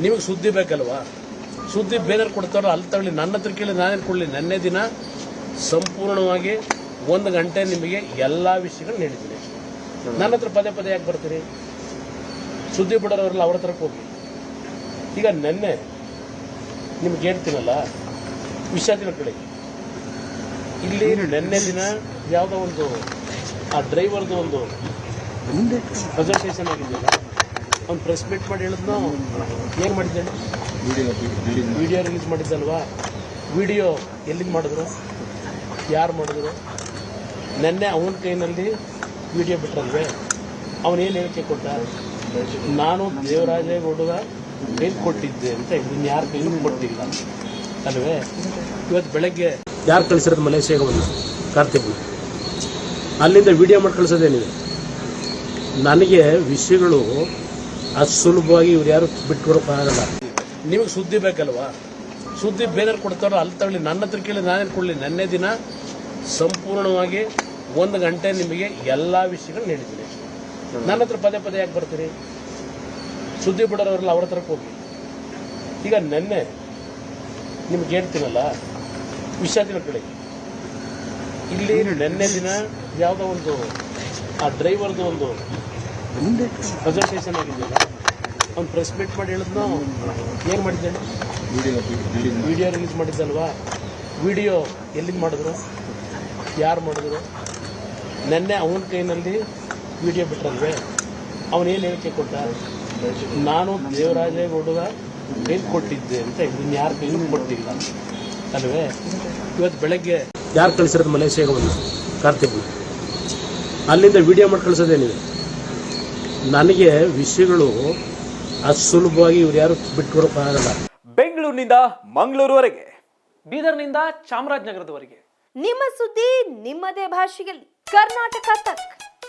ನಿಮಗೆ ಸುದ್ದಿ ಬೇಕಲ್ವಾ? ಸುದ್ದಿ ಬೇರೆಯವ್ರು ಕೊಡ್ತಾರೋ ಅಲ್ಲಿ ತಗೊಳ್ಳಿ, ನನ್ನ ಹತ್ರ ಕೇಳಿ ನಾನೇನು ಕೊಡಲಿ? ನೆನ್ನೆ ದಿನ ಸಂಪೂರ್ಣವಾಗಿ 1 ಗಂಟೆ ನಿಮಗೆ ಎಲ್ಲ ವಿಷಯಗಳು ಹೇಳಿದ್ದೀನಿ. ನನ್ನ ಹತ್ರ ಪದೇ ಪದೇ ಯಾಕೆ ಬರ್ತೀರಿ? ಸುದ್ದಿ ಬಿಡೋರವ್ರಲ್ಲ ಅವ್ರ ಹತ್ರಕ್ಕೆ ಹೋಗಿ. ಈಗ ನೆನ್ನೆ ನಿಮ್ಗೆ ಹೇಳ್ತೀನಲ್ಲ, ವಿಷಯ ತಿಳ್ಕೊಳ್ಳಿ. ಇಲ್ಲಿ ನೆನ್ನೆ ದಿನ ಯಾವುದೋ ಒಂದು ಆ ಡ್ರೈವರ್ದು ಒಂದು ಪ್ರೆಸೆಂಟೇಷನ್ ಆಗಿದೆಯಲ್ಲ, ಅವ್ನು ಪ್ರೆಸ್ ಮೀಟ್ ಮಾಡಿ ಹೇಳಿದ್ನೋ ಏನು ಮಾಡಿದ್ದೇನೆ? Video release ಮಾಡಿದ್ದಲ್ವಾ? ವಿಡಿಯೋ ಎಲ್ಲಿಂದ ಮಾಡಿದ್ರು? ಯಾರು ಮಾಡಿದ್ರು? ನೆನ್ನೆ ಅವನ ಕೈನಲ್ಲಿ ವಿಡಿಯೋ ಬಿಟ್ಟರಲ್ವೇ? ಅವನೇನು ಹೇಳಿಕೆ ಕೊಟ್ಟ? ನಾನು ದೇವರಾಜೇಗೌಡರ ಕೈಲಿ ಕೊಟ್ಟಿದ್ದೆ ಅಂತ. ಇದನ್ನ ಯಾರ ಕೈಲೂ ಕೊಟ್ಟಿಲ್ಲ ಅಲ್ವೇ? ಇವತ್ತು ಬೆಳಗ್ಗೆ ಯಾರು ಕಳಿಸಿರೋದು ಮಲೇಷಿಯಾಗೆ ಒಂದು ಕಾರ್ತಿಕ್ನ? ಅಲ್ಲಿಂದ ವಿಡಿಯೋ ಮಾಡಿ ಕಳಿಸೋದೇನಿದೆ? ನನಗೆ ವಿಷಯಗಳು ಅಷ್ಟು ಸುಲಭವಾಗಿ ಇವ್ರು ಯಾರು ಬಿಟ್ಕೊಡೋಕ್ಕಾಗಲ್ಲ. ನಿಮಗೆ ಸುದ್ದಿ ಬೇಕಲ್ವಾ? ಸುದ್ದಿ ಬೇರೆಯವ್ರು ಕೊಡ್ತಾರೋ ಅಲ್ಲಿ ತಗೊಳ್ಳಿ, ನನ್ನ ಹತ್ರ ಕೇಳಿ ನಾನೇನು ಕೊಡಲಿ? ನೆನ್ನೆ ದಿನ ಸಂಪೂರ್ಣವಾಗಿ 1 ಗಂಟೆ ನಿಮಗೆ ಎಲ್ಲ ವಿಷಯಗಳು ಹೇಳಿದ್ದೀನಿ. ನನ್ನ ಹತ್ರ ಪದೇ ಪದೇ ಯಾಕೆ ಬರ್ತೀರಿ? ಸುದ್ದಿ ಬಿಡೋರವ್ರಲ್ಲ ಅವ್ರ ಹತ್ರಕ್ಕೆ ಹೋಗಿ. ಈಗ ನೆನ್ನೆ ನಿಮ್ಗೆ ಹೇಳ್ತೀನಲ್ಲ, ವಿಷಯ ತಿಳ್ಕೊಳ್ಳಿ. ಇಲ್ಲಿ ನೆನ್ನೆ ದಿನ ಯಾವುದೋ ಒಂದು ಆ ಡ್ರೈವರ್ದು ಒಂದು ಪ್ರೆಸೆಂಟೇಷನ್ ಆಗಿದೆಯಲ್ಲ, ಅವ್ನು ಪ್ರೆಸ್ ಮೀಟ್ ಮಾಡಿ ಹೇಳಿದ್ನೋ ಏನು ಮಾಡಿದ್ದೇನೆ? Video release ಮಾಡಿದ್ದಲ್ವಾ? ವಿಡಿಯೋ ಎಲ್ಲಿಂದ ಮಾಡಿದ್ರು? ಯಾರು ಮಾಡಿದ್ರು? ನೆನ್ನೆ ಅವನ ಕೈನಲ್ಲಿ ವಿಡಿಯೋ ಬಿಟ್ಟರಲ್ವೇ? ಅವನೇನು ಹೇಳಿಕೆ ಕೊಟ್ಟ? ನಾನು ದೇವರಾಜೇಗೌಡರ ಕೈಲಿ ಕೊಟ್ಟಿದ್ದೆ ಅಂತ. ಇದನ್ನ ಯಾರ ಕೈಲೂ ಕೊಟ್ಟಿಲ್ಲ ಅಲ್ವೇ? ಇವತ್ತು ಬೆಳಗ್ಗೆ ಯಾರು ಕಳಿಸಿರೋದು ಮಲೇಷಿಯಾಗೆ ಒಂದು ಕಾರ್ತಿಕ್ನ? ಅಲ್ಲಿಂದ ವಿಡಿಯೋ ಮಾಡಿ ಕಳಿಸೋದೇನಿದೆ? ನನಗೆ ವಿಷಯಗಳು ಅಷ್ಟು ಸುಲಭವಾಗಿ ಇವ್ರು ಯಾರು ಬಿಟ್ಕೊಡೋಕ್ಕಾಗಲ್ಲ. ಬೆಂಗಳೂರಿನಿಂದ ಮಂಗಳೂರುವರೆಗೆ, ಬೀದರ್ನಿಂದ ಚಾಮರಾಜನಗರದವರೆಗೆ ನಿಮ್ಮ ಸುದ್ದಿ ನಿಮ್ಮದೇ ಭಾಷೆಯಲ್ಲಿ. ಕರ್ನಾಟಕ ತಕ್.